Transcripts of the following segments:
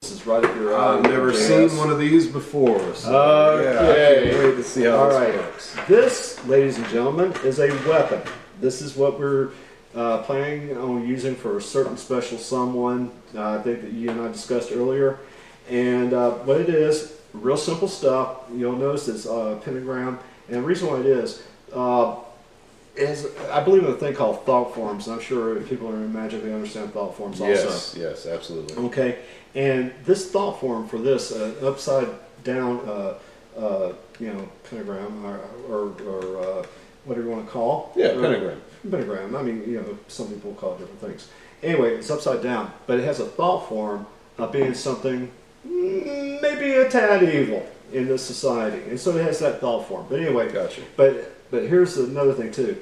This is right up your alley. I've never seen one of these before, so yeah, I can't wait to see how this works. This, ladies and gentlemen, is a weapon. This is what we're planning on using for a certain special someone, I think that you and I discussed earlier. And what it is, real simple stuff. You'll notice it's a pentagram. And the reason why it is I believe in a thing called thought forms. I'm sure if people are in magic, they understand thought forms also. Yes, absolutely. Okay, and this thought form for this upside down, pentagram or whatever you want to call. Yeah, pentagram. Pentagram. I mean, some people call it different things. Anyway, it's upside down, but it has a thought form of being something maybe a tad evil in this society, and so it has that thought form. But anyway, gotcha. But here's another thing too.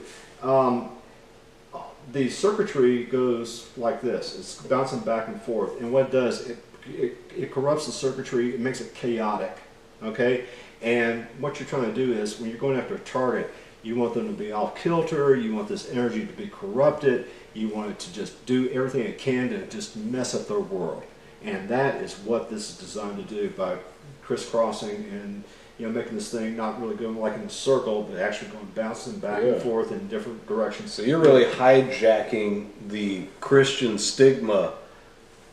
The circuitry goes like this. It's bouncing back and forth, and what it does, it corrupts the circuitry. It makes it chaotic. Okay, and what you're trying to do is when you're going after a target, you want them to be off kilter. You want this energy to be corrupted. You want it to just do everything it can to just mess up their world, and that is what this is designed to do by crisscrossing and making this thing not really going like in a circle, but actually going bouncing back and forth in different directions. So you're really hijacking the Christian stigma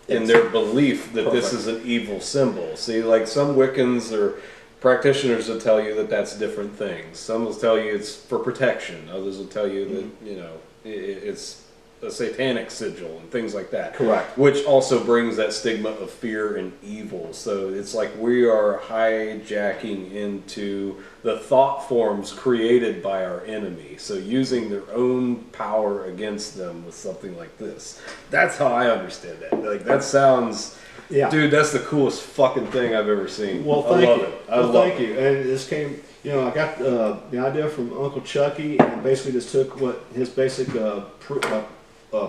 in their belief that this is an evil symbol. See, like some Wiccans or practitioners will tell you that that's different things. Some will tell you it's for protection. Others will tell you that, it's a satanic sigil and things like that. Correct. Which also brings that stigma of fear and evil. So it's like we are hijacking into the thought forms created by our enemy. So using their own power against them with something like this. That's how I understand that. Like that sounds, dude, that's the coolest fucking thing I've ever seen. Well, I love it. Thank you. And this came, I got the idea from Uncle Chucky, and basically just took what his basic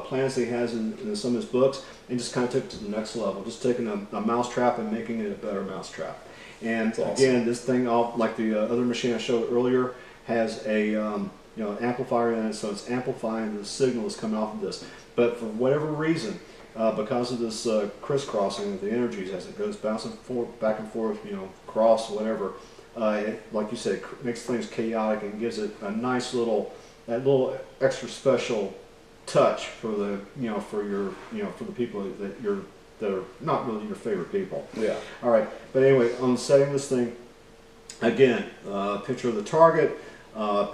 plans that he has in some of his books, and just kind of took it to the next level. Just taking a mousetrap and making it a better mousetrap. And again, this thing, like the other machine I showed earlier, has a amplifier in it, so it's amplifying the signal that's coming off of this. But for whatever reason, because of this crisscrossing of the energies as it goes bouncing back and forth, cross whatever, like you said, it makes things chaotic and gives it a nice little extra special touch for the for the people that are not really your favorite people. Yeah. All right. But anyway, on setting this thing again, picture of the target,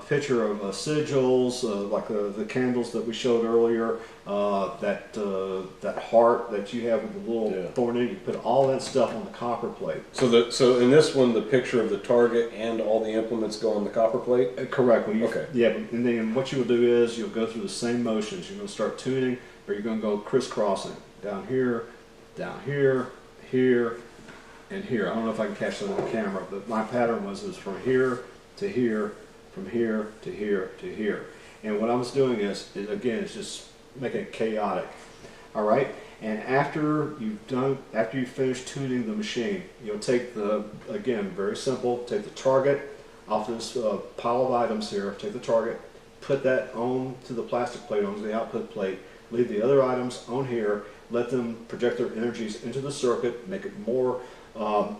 picture of sigils like the candles that we showed earlier, that heart that you have with the little thorn in it. You put all that stuff on the copper plate. So in this one, the picture of the target and all the implements go on the copper plate? Correct. Okay. Yeah, and then what you will do is you'll go through the same motions. You're going to start tuning, or you're going to go crisscrossing down here, here, and here. I don't know if I can catch that on the camera, but my pattern was from here to here, from here to here to here. And what I was doing is again, it's just making it chaotic. All right. And after you finish tuning the machine, you'll take again, very simple, take the target off this pile of items here, take the target, put that on to the plastic plate, onto the output plate, leave the other items on here, let them project their energies into the circuit, make it more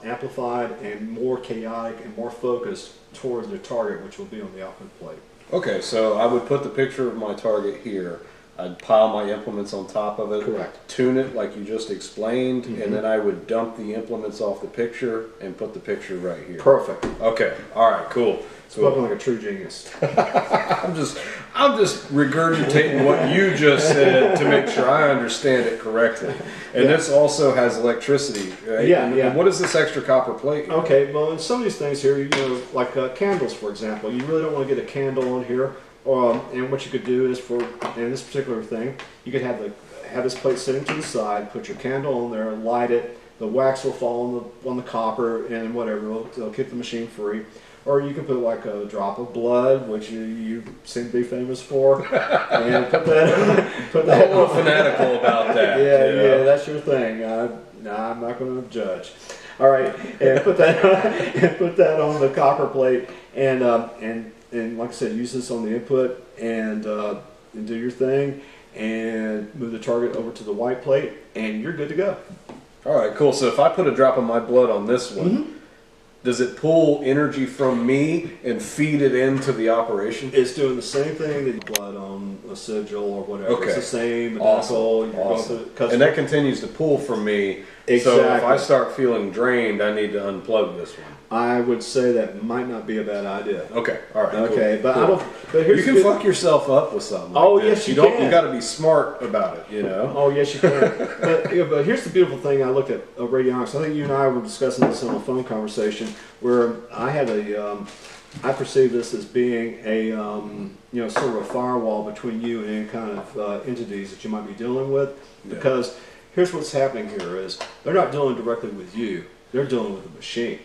amplified and more chaotic and more focused towards their target, which will be on the output plate. Okay, so I would put the picture of my target here. I'd pile my implements on top of it. Correct. Tune it like you just explained, and then I would dump the implements off the picture and put the picture right here. Perfect. Okay. All right. Cool. Spoken like a true genius. I'm just regurgitating what you just said to make sure I understand it correctly. And this also has electricity, right? Yeah, and what is this extra copper plate here? Okay, well, in some of these things here, like candles, for example, you really don't want to get a candle on here. And what you could do is in this particular thing, you could have this plate sitting to the side, put your candle on there, light it. The wax will fall on the copper and whatever. It'll keep the machine free. Or you can put like a drop of blood, which you seem to be famous for, and put that. I'm a little fanatical about that. Yeah, that's your thing. I'm not going to judge. All right, and put that on the copper plate, and like I said, use this on the input and do your thing, and move the target over to the white plate, and you're good to go. All right, cool. So if I put a drop of my blood on this one, does it pull energy from me and feed it into the operation? It's doing the same thing that you blood on a sigil or whatever. Okay. It's the same. Awesome. And that continues to pull from me. So if I Exactly. start feeling drained, I need to unplug this one. I would say that might not be a bad idea. Okay. All right. Okay, cool, but cool. I don't. But here's You can the- fuck yourself up with something. Oh, like this. yes, you don't. can. You got to be smart about it. You know. Oh yes, you can. but here's the beautiful thing. I looked at radionics. I think you and I were discussing this on a phone conversation where I had I perceive this as being a sort of a firewall between you and any kind of entities that you might be dealing with. Because here's what's happening here is they're not dealing directly with you. They're dealing with the machine.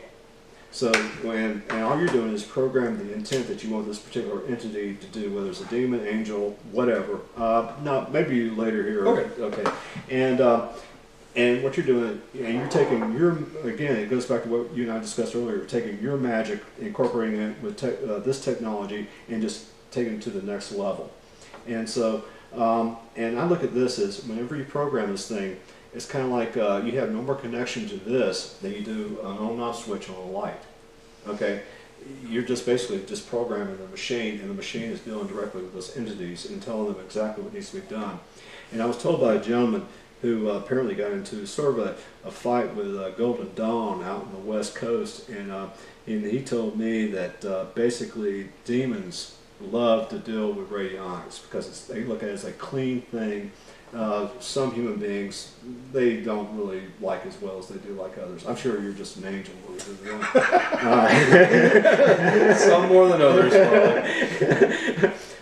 So and all you're doing is program the intent that you want this particular entity to do, whether it's a demon, angel, whatever. No, maybe later here. Okay. And what you're doing, you're taking your, again, it goes back to what you and I discussed earlier. You're taking your magic, incorporating it with this technology, and just taking it to the next level. And so, and I look at this as whenever you program this thing, it's kind of like you have no more connection to this than you do an on-off switch on a light. Okay, you're just basically just programming the machine, and the machine is dealing directly with those entities and telling them exactly what needs to be done. And I was told by a gentleman who apparently got into sort of a fight with Golden Dawn out on the West Coast, and he told me that basically demons love to deal with radionics because they look at it as a clean thing. Some human beings, they don't really like as well as they do like others. I'm sure you're just an angel. Some more than others,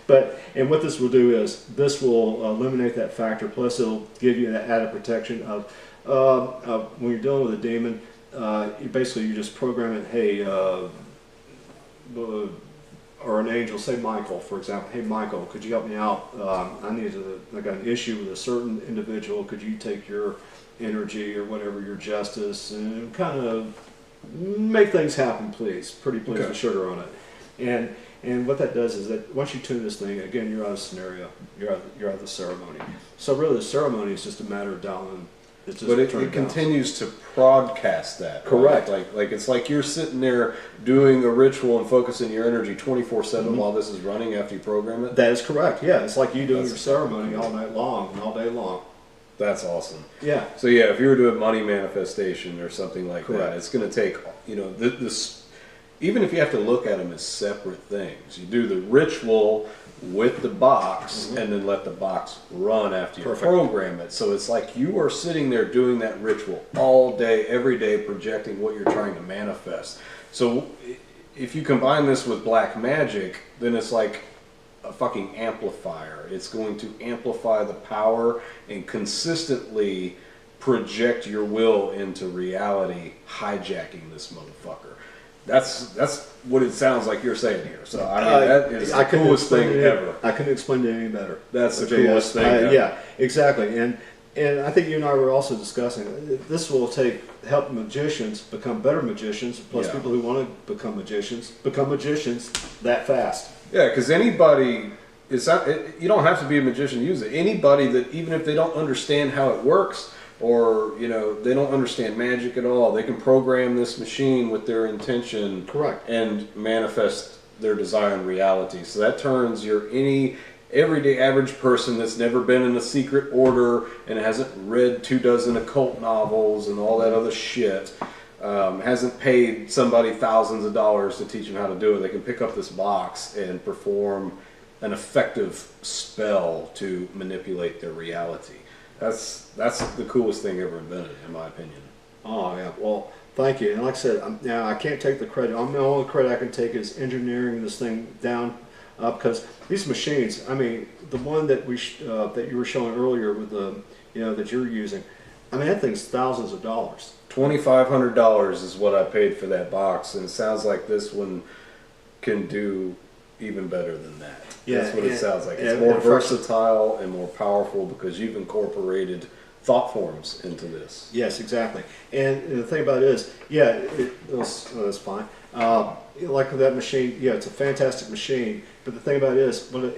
probably. And what this will do is this will eliminate that factor. Plus, it'll give you that added protection of when you're dealing with a demon. You just program it. Hey. Or an angel, say Michael, for example. Hey, Michael, could you help me out? I got an issue with a certain individual. Could you take your energy or whatever, your justice, and kind of make things happen, please? Pretty please with sugar on it. And what that does is that once you tune this thing, again, you're out of scenario. You're out of the ceremony. So really, the ceremony is just a matter of dialing. But it continues to broadcast that. Correct. Right? Like it's like you're sitting there doing a ritual and focusing your energy 24/7 while this is running after you program it. That is correct. Yeah, it's like you doing your ceremony all night long and all day long. That's awesome. Yeah. So yeah, if you were doing money manifestation or something like Correct. that, it's going to take this. Even if you have to look at them as separate things, you do the ritual with the box and then let the box run after you program it. So it's like you are sitting there doing that ritual all day, every day, projecting what you're trying to manifest. So if you combine this with black magic, then it's like a fucking amplifier. It's going to amplify the power and consistently project your will into reality, hijacking this motherfucker. That's what it sounds like you're saying here. So I mean, that is the coolest thing ever. I couldn't explain it any better. That's the coolest thing ever. Yeah, exactly. And I think you and I were also discussing this will help magicians become better magicians. Plus, people who want to become magicians that fast. Yeah, because anybody. You don't have to be a magician to use it. Anybody that, even if they don't understand how it works, or they don't understand magic at all, they can program this machine with their intention, correct, and manifest their desire in reality. So that turns any everyday average person that's never been in a secret order and hasn't read 24 occult novels and all that other shit, hasn't paid somebody thousands of dollars to teach them how to do it. They can pick up this box and perform an effective spell to manipulate their reality. That's the coolest thing ever invented, in my opinion. Oh yeah, well, thank you. And like I said, now I can't take the credit. The only credit I can take is engineering this thing down, because these machines. I mean, the one that that you were showing earlier with the that you're using. I mean, that thing's thousands of dollars. $2,500 is what I paid for that box, and it sounds like this one can do even better than that. Yeah, that's what it sounds like. It's more versatile and more powerful because you've incorporated thought forms into this. Yes, exactly. And the thing about it is, yeah, that's fine. Like with that machine, yeah, it's a fantastic machine. But the thing about it is, when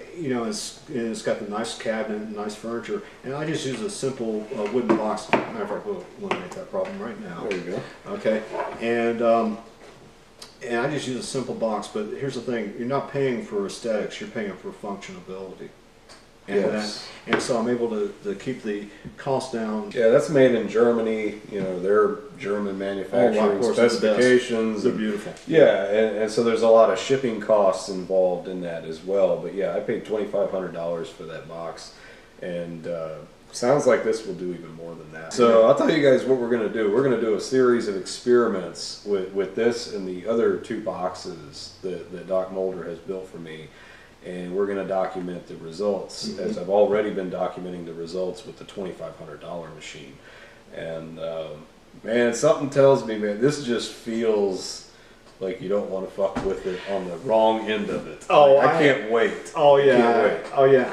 it's got the nice cabinet and nice furniture, and I just use a simple wooden box. Matter of fact, we'll eliminate that problem right now. There you go. Okay, and I just use a simple box. But here's the thing: you're not paying for aesthetics; you're paying for functionability. And, Yes. and so I'm able to keep the cost down. Yeah, that's made in Germany. You know, their German manufacturing of course, they're the best. specifications. They're beautiful. Yeah, and so there's a lot of shipping costs involved in that as well. But yeah, I paid $2,500 for that box, and sounds like this will do even more than that. So I'll tell you guys what we're going to do. We're going to do a series of experiments with this and the other 2 boxes that Doc Mulder has built for me. And we're going to document the results, as I've already been documenting the results with the $2,500 machine. And man, something tells me, man, this just feels like you don't want to fuck with it on the wrong end of it. Oh, I can't wait. Oh yeah, can't wait. oh yeah.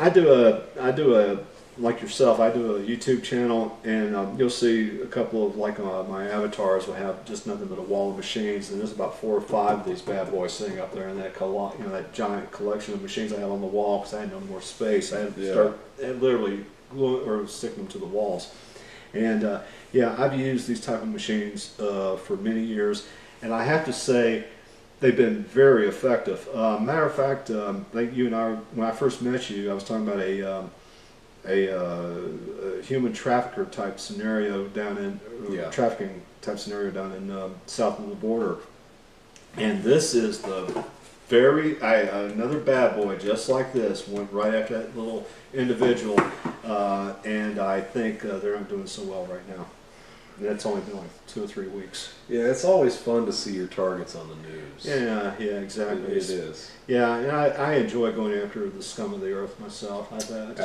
I do a like yourself. I do a YouTube channel, and you'll see a couple of my avatars will have just nothing but a wall of machines, and there's about 4 or 5 of these bad boys sitting up there in that that giant collection of machines I have on the wall because I had no more space. I had to literally glue or stick them to the walls. And yeah, I've used these type of machines for many years, and I have to say they've been very effective. Matter of fact, like you and I, when I first met you, I was talking about a human trafficker type scenario down in trafficking type scenario down in south of the border, and this is the another bad boy just like this went right after that little individual, and I think they're not doing so well right now. And that's only been like 2 or 3 weeks. Yeah, it's always fun to see your targets on the news. Yeah, exactly. It is. Yeah, and I enjoy going after the scum of the earth myself. I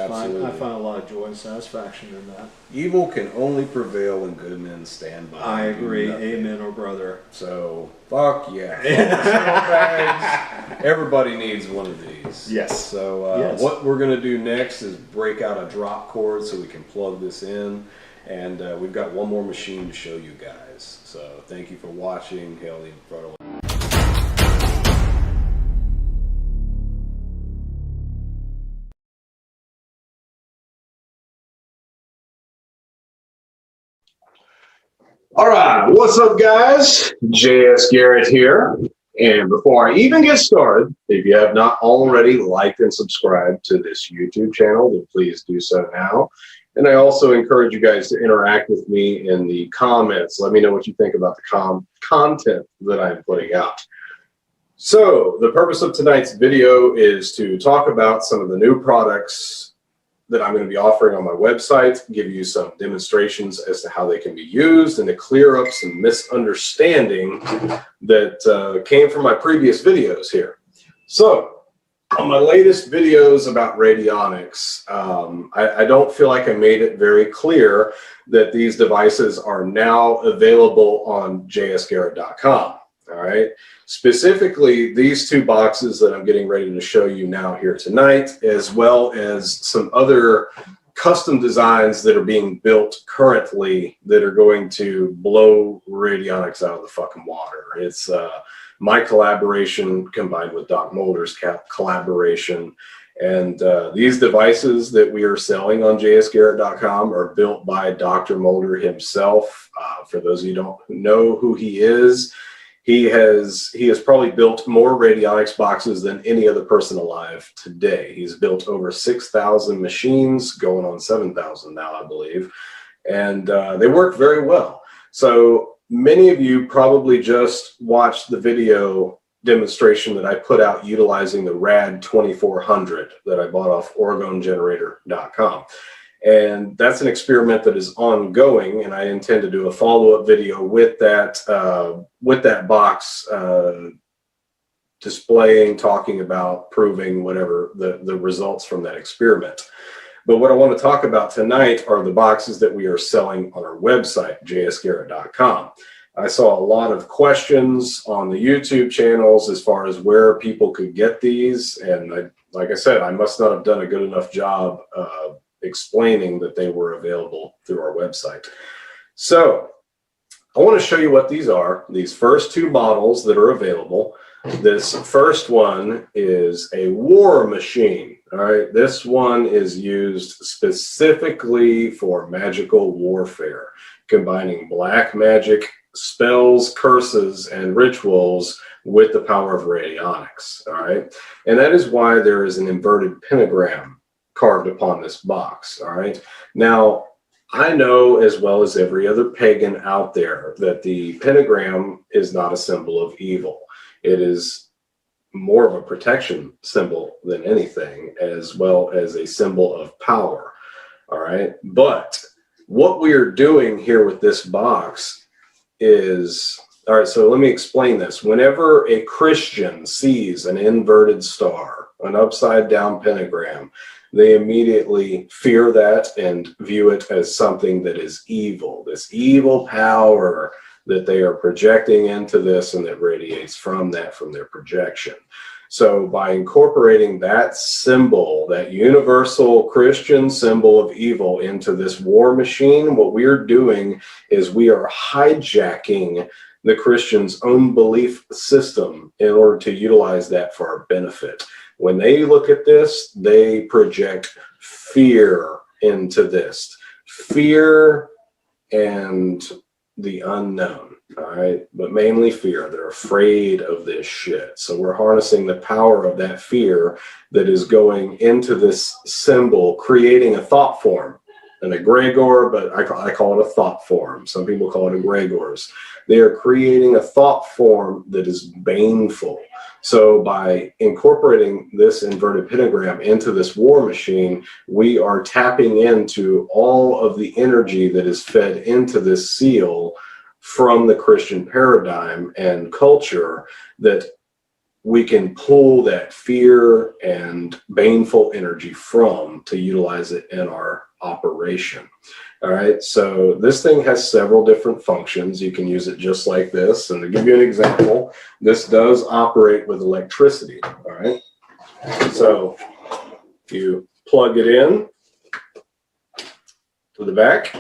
find a lot of joy and satisfaction in that. Evil can only prevail when good men stand by. I agree. Amen, or brother. So, fuck yeah. Fuck everybody needs one of these. Yes. So, what we're going to do next is break out a drop cord so we can plug this in. And we've got one more machine to show you guys. So, thank you for watching. Hail the Inferno. All right, what's up, guys? JS Garrett here. And before I even get started, if you have not already liked and subscribed to this YouTube channel, then please do so now. And I also encourage you guys to interact with me in the comments. Let me know what you think about the content that I'm putting out. So the purpose of tonight's video is to talk about some of the new products that I'm going to be offering on my website, give you some demonstrations as to how they can be used, and to clear up some misunderstanding that came from my previous videos here. So on my latest videos about radionics, I don't feel like I made it very clear that these devices are now available on jsgarrett.com. All right. Specifically, these 2 boxes that I'm getting ready to show you now here tonight, as well as some other custom designs that are being built currently that are going to blow radionics out of the fucking water. It's my collaboration combined with Doc Mulder's collaboration. And these devices that we are selling on jsgarrett.com are built by Dr. Mulder himself. For those of you who don't know who he is, he has probably built more radionics boxes than any other person alive today. He's built over 6,000 machines, going on 7,000 now, I believe. And they work very well. So many of you probably just watched the video demonstration that I put out utilizing the RAD 2400 that I bought off OregonGenerator.com. And that's an experiment that is ongoing, and I intend to do a follow-up video with that box, displaying, talking about, proving whatever the results from that experiment. But what I want to talk about tonight are the boxes that we are selling on our website, jsgarrett.com. I saw a lot of questions on the YouTube channels as far as where people could get these, and like I said, I must not have done a good enough job explaining that they were available through our website. So I want to show you what these are, these first two models that are available. This first one is a war machine. All right, this one is used specifically for magical warfare, combining black magic, spells, curses, and rituals with the power of radionics. All right, and that is why there is an inverted pentagram carved upon this box. All right, now I know as well as every other pagan out there that the pentagram is not a symbol of evil. It is more of a protection symbol than anything, as well as a symbol of power. All right, but what we are doing here with this box is, all right, so let me explain this. Whenever a Christian sees an inverted star, an upside down pentagram, they immediately fear that and view it as something that is evil, this evil power that they are projecting into this and that radiates from that, from their projection. So by incorporating that symbol, that universal Christian symbol of evil into this war machine, what we're doing is we are hijacking the Christian's own belief system in order to utilize that for our benefit. When they look at this, they project fear into this. Fear and the unknown, all right? But mainly fear. They're afraid of this shit. So we're harnessing the power of that fear that is going into this symbol, creating a thought form. An egregor, but I call it a thought form. Some people call it egregors. They are creating a thought form that is baneful. So by incorporating this inverted pentagram into this war machine, we are tapping into all of the energy that is fed into this seal from the Christian paradigm and culture, that we can pull that fear and baneful energy from to utilize it in our operation. All right, so this thing has several different functions. You can use it just like this. And to give you an example, this does operate with electricity. All right, so you plug it in to the back.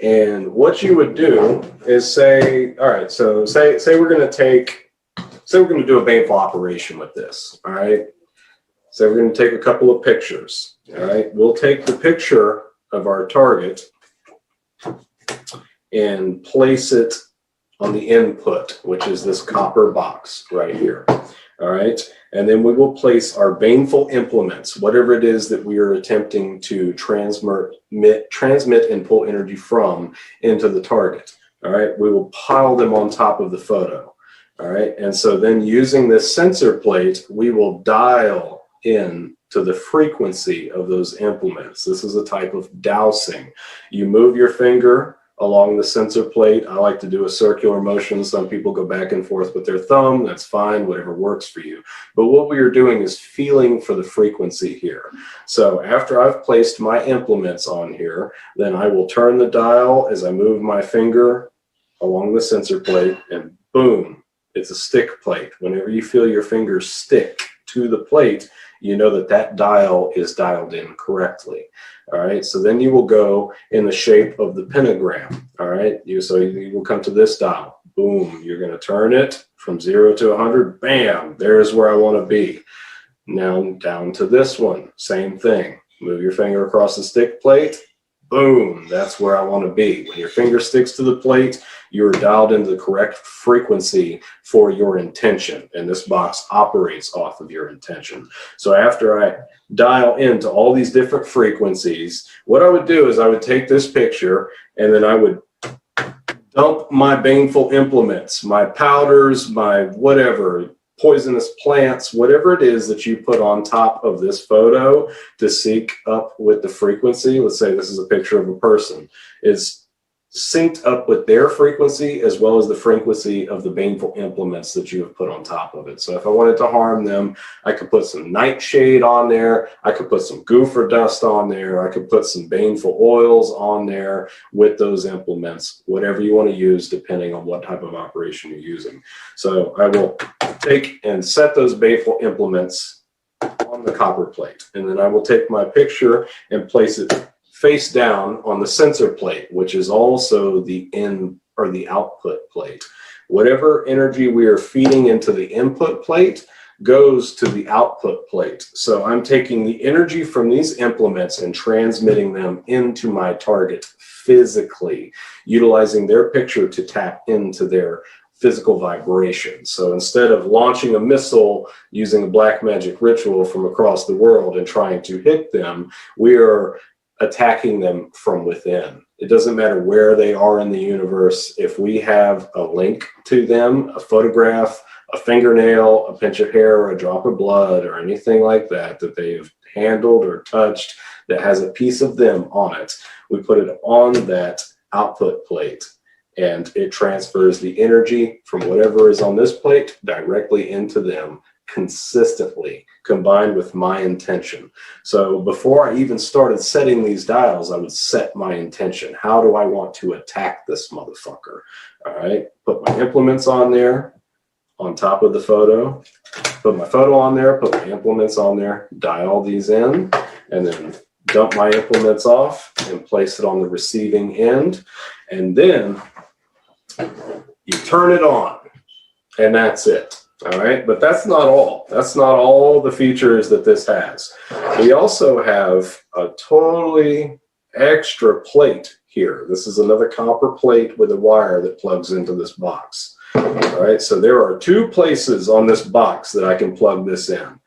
And what you would do is say, all right, so say we're going to do a baneful operation with this. All right, so we're going to take a couple of pictures. All right, we'll take the picture of our target and place it on the input, which is this copper box right here. All right, and then we will place our baneful implements, whatever it is that we are attempting to transmit and pull energy from, into the target. All right, we will pile them on top of the photo. All right, and so then using this sensor plate, we will dial in to the frequency of those implements. This is a type of dowsing. You move your finger along the sensor plate. I like to do a circular motion. Some people go back and forth with their thumb. That's fine, whatever works for you. But what we are doing is feeling for the frequency here. So after I've placed my implements on here, then I will turn the dial as I move my finger along the sensor plate, and boom, it's a stick plate. Whenever you feel your finger stick to the plate, you know that that dial is dialed in correctly. All right, so then you will go in the shape of the pentagram. All right, so you will come to this dial. Boom, you're going to turn it from 0 to 100. Bam, there's where I want to be. Now down to this one, same thing. Move your finger across the stick plate. Boom, that's where I want to be. When your finger sticks to the plate, you're dialed into the correct frequency for your intention, and this box operates off of your intention. So after I dial into all these different frequencies, what I would do is I would take this picture and then I would dump my baneful implements, my powders, my whatever, poisonous plants, whatever it is that you put on top of this photo to sync up with the frequency. Let's say this is a picture of a person. It's synced up with their frequency as well as the frequency of the baneful implements that you have put on top of it. So if I wanted to harm them, I could put some nightshade on there. I could put some gopher dust on there. I could put some baneful oils on there with those implements, whatever you want to use, depending on what type of operation you're using. So I will take and set those baneful implements on the copper plate. And then I will take my picture and place it face down on the sensor plate, which is also the in or the output plate. Whatever energy we are feeding into the input plate goes to the output plate. So I'm taking the energy from these implements and transmitting them into my target physically, utilizing their picture to tap into their physical vibration. So instead of launching a missile using a black magic ritual from across the world and trying to hit them, we are attacking them from within. It doesn't matter where they are in the universe. If we have a link to them, a photograph, a fingernail, a pinch of hair, or a drop of blood, or anything like that that they've handled or touched that has a piece of them on it, we put it on that output plate, and it transfers the energy from whatever is on this plate directly into them consistently, combined with my intention. So before I even started setting these dials, I would set my intention. How do I want to attack this motherfucker? All right, put my implements on there, on top of the photo, put my photo on there, put my implements on there, dial these in, and then dump my implements off and place it on the receiving end. And then you turn it on, and that's it. All right, but that's not all. That's not all the features that this has. We also have a totally extra plate here. This is another copper plate with a wire that plugs into this box. All right, so there are two places on this box that I can plug this in.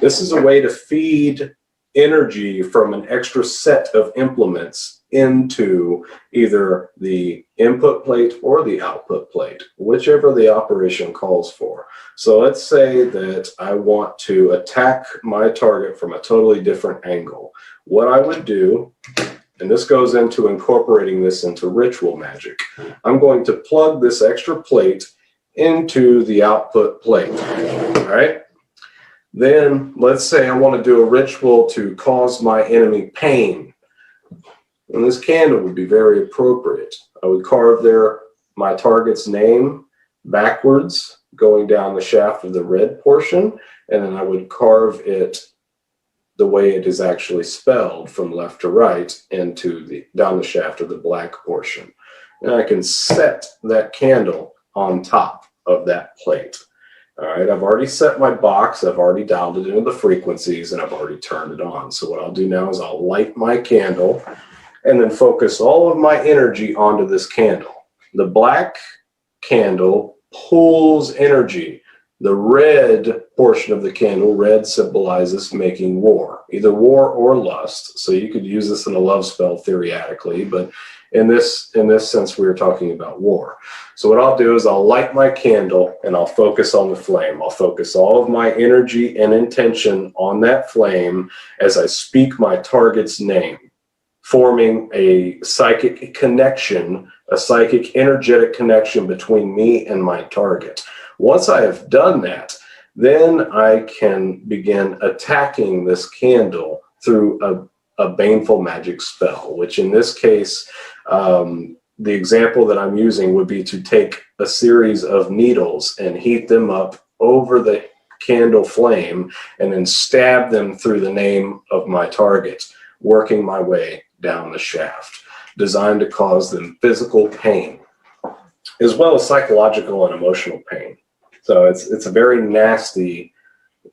This is a way to feed energy from an extra set of implements into either the input plate or the output plate, whichever the operation calls for. So let's say that I want to attack my target from a totally different angle. What I would do, and this goes into incorporating this into ritual magic, I'm going to plug this extra plate into the output plate. All right. Then let's say I want to do a ritual to cause my enemy pain. And this candle would be very appropriate. I would carve my target's name backwards, going down the shaft of the red portion, and then I would carve it the way it is actually spelled from left to right into down the shaft of the black portion. And I can set that candle on top of that plate. All right, I've already set my box, I've already dialed it into the frequencies, and I've already turned it on. So what I'll do now is I'll light my candle and then focus all of my energy onto this candle. The black candle pulls energy. The red portion of the candle, red, symbolizes making war, either war or lust. So you could use this in a love spell theoretically, but in this sense, we are talking about war. So what I'll do is I'll light my candle and I'll focus on the flame. I'll focus all of my energy and intention on that flame as I speak my target's name, forming a psychic connection, a psychic energetic connection between me and my target. Once I have done that, then I can begin attacking this candle through a baneful magic spell, which in this case, the example that I'm using would be to take a series of needles and heat them up over the candle flame and then stab them through the name of my target, working my way down the shaft, designed to cause them physical pain, as well as psychological and emotional pain. So it's a very nasty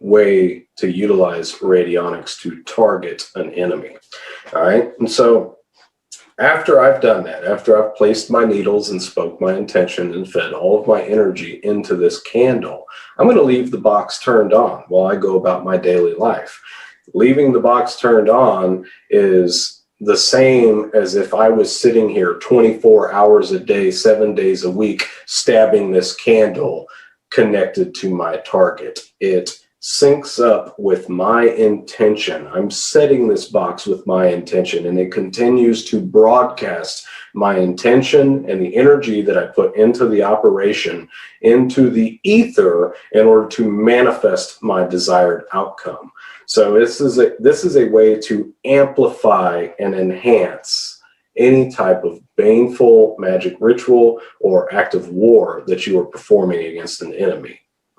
way to utilize radionics to target an enemy. All right, and so after I've done that, after I've placed my needles and spoke my intention and fed all of my energy into this candle, I'm going to leave the box turned on while I go about my daily life. Leaving the box turned on is the same as if I was sitting here 24 hours a day, 7 days a week, stabbing this candle connected to my target. It syncs up with my intention. I'm setting this box with my intention, and it continues to broadcast my intention and the energy that I put into the operation into the ether in order to manifest my desired outcome. So this is a way to amplify and enhance any type of baneful magic ritual or act of war that you are performing against an enemy.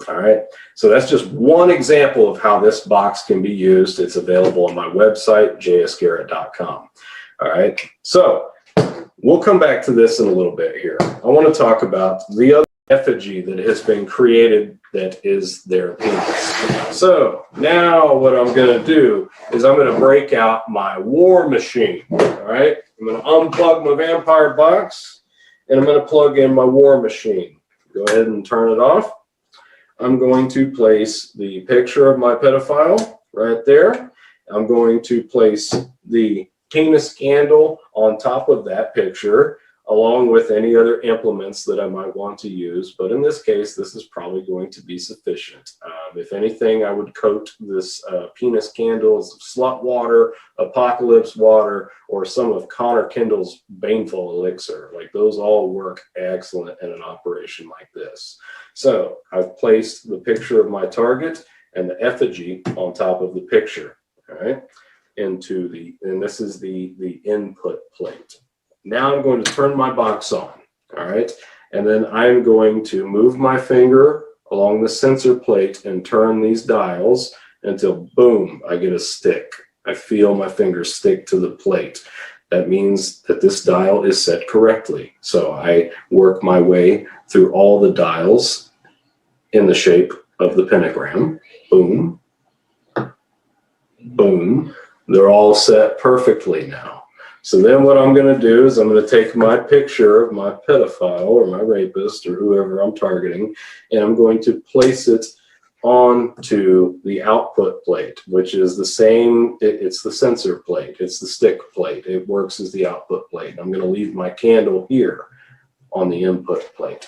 All right, so that's just one example of how this box can be used. It's available on my website, jsgarrett.com. All right, so we'll come back to this in a little bit here. I want to talk about the other effigy that has been created that is their penis. So now what I'm going to do is I'm going to break out my war machine. All right, I'm going to unplug my vampire box and I'm going to plug in my war machine. Go ahead and turn it off. I'm going to place the picture of my pedophile right there. I'm going to place the penis candle on top of that picture, along with any other implements that I might want to use. But in this case, this is probably going to be sufficient. If anything, I would coat this penis candle as slut water, apocalypse water, or some of Connor Kendall's baneful elixir. Like those all work excellent in an operation like this. So I've placed the picture of my target and the effigy on top of the picture, all right, and this is the input plate. Now I'm going to turn my box on, all right, and then I'm going to move my finger along the sensor plate and turn these dials until, boom, I get a stick. I feel my finger stick to the plate. That means that this dial is set correctly. So I work my way through all the dials in the shape of the pentagram. Boom, boom. They're all set perfectly now. So then what I'm going to do is I'm going to take my picture of my pedophile or my rapist or whoever I'm targeting, and I'm going to place it onto the output plate, which is the same, it's the sensor plate, it's the stick plate. It works as the output plate. I'm going to leave my candle here on the input plate.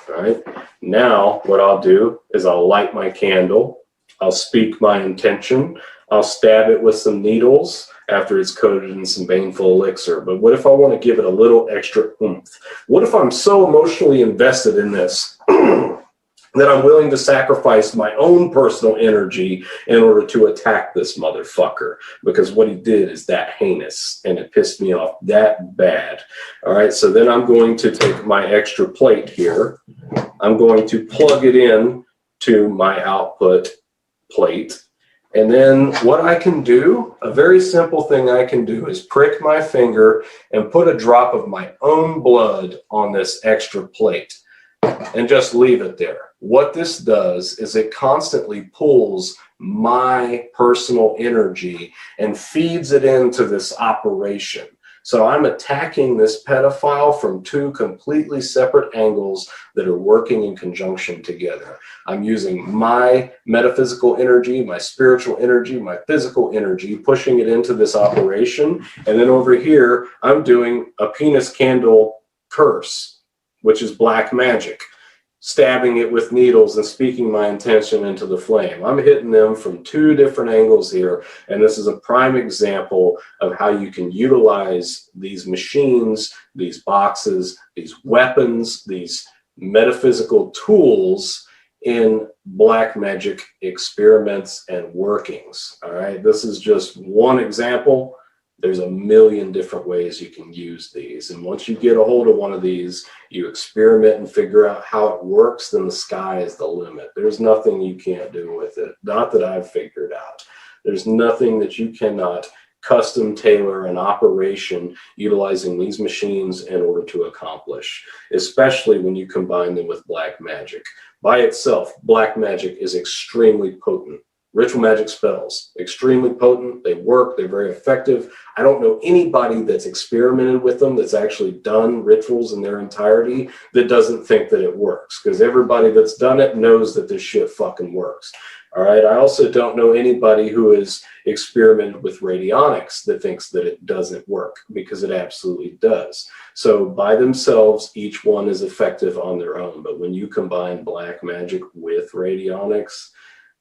All right. Now what I'll do is I'll light my candle, I'll speak my intention, I'll stab it with some needles after it's coated in some baneful elixir. But what if I want to give it a little extra oomph? What if I'm so emotionally invested in this that I'm willing to sacrifice my own personal energy in order to attack this motherfucker? Because what he did is that heinous and it pissed me off that bad. All right, so then I'm going to take my extra plate here. I'm going to plug it in to my output plate. And then what I can do, a very simple thing I can do is prick my finger and put a drop of my own blood on this extra plate and just leave it there. What this does is it constantly pulls my personal energy and feeds it into this operation. So I'm attacking this pedophile from two completely separate angles that are working in conjunction together. I'm using my metaphysical energy, my spiritual energy, my physical energy, pushing it into this operation. And then over here, I'm doing a penis candle curse, which is black magic, stabbing it with needles and speaking my intention into the flame. I'm hitting them from two different angles here, and this is a prime example of how you can utilize these machines, these boxes, these weapons, these metaphysical tools in black magic experiments and workings. All right, this is just one example. There's a million different ways you can use these. And once you get a hold of one of these, you experiment and figure out how it works, then the sky is the limit. There's nothing you can't do with it. Not that I've figured out. There's nothing that you cannot custom tailor an operation utilizing these machines in order to accomplish, especially when you combine them with black magic. By itself, black magic is extremely potent. Ritual magic spells, extremely potent. They work, they're very effective. I don't know anybody that's experimented with them, that's actually done rituals in their entirety, that doesn't think that it works, because everybody that's done it knows that this shit fucking works. All right, I also don't know anybody who has experimented with radionics that thinks that it doesn't work, because it absolutely does. So by themselves, each one is effective on their own. But when you combine black magic with radionics,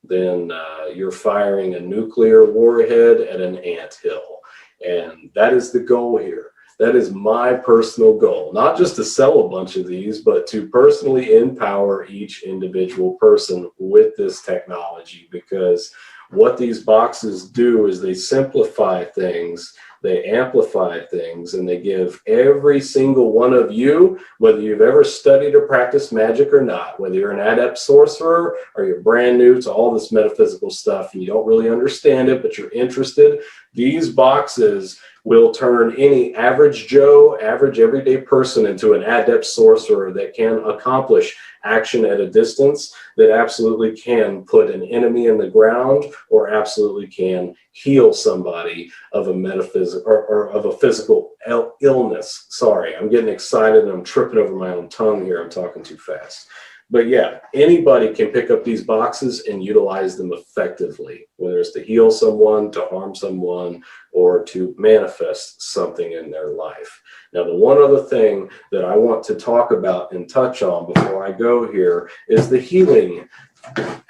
then you're firing a nuclear warhead at an anthill. And that is the goal here. That is my personal goal, not just to sell a bunch of these, but to personally empower each individual person with this technology, because what these boxes do is they simplify things they amplify things, and they give every single one of you, whether you've ever studied or practiced magic or not, whether you're an adept sorcerer or you're brand new to all this metaphysical stuff and you don't really understand it, but you're interested, these boxes will turn any average Joe, average everyday person into an adept sorcerer that can accomplish action at a distance, that absolutely can put an enemy in the ground, or absolutely can heal somebody of a metaphysical or of a physical illness. Sorry, I'm getting excited and I'm tripping over my own tongue here. I'm talking too fast. But yeah, anybody can pick up these boxes and utilize them effectively, whether it's to heal someone, to harm someone, or to manifest something in their life. Now, the one other thing that I want to talk about and touch on before I go here is the healing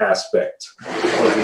aspect of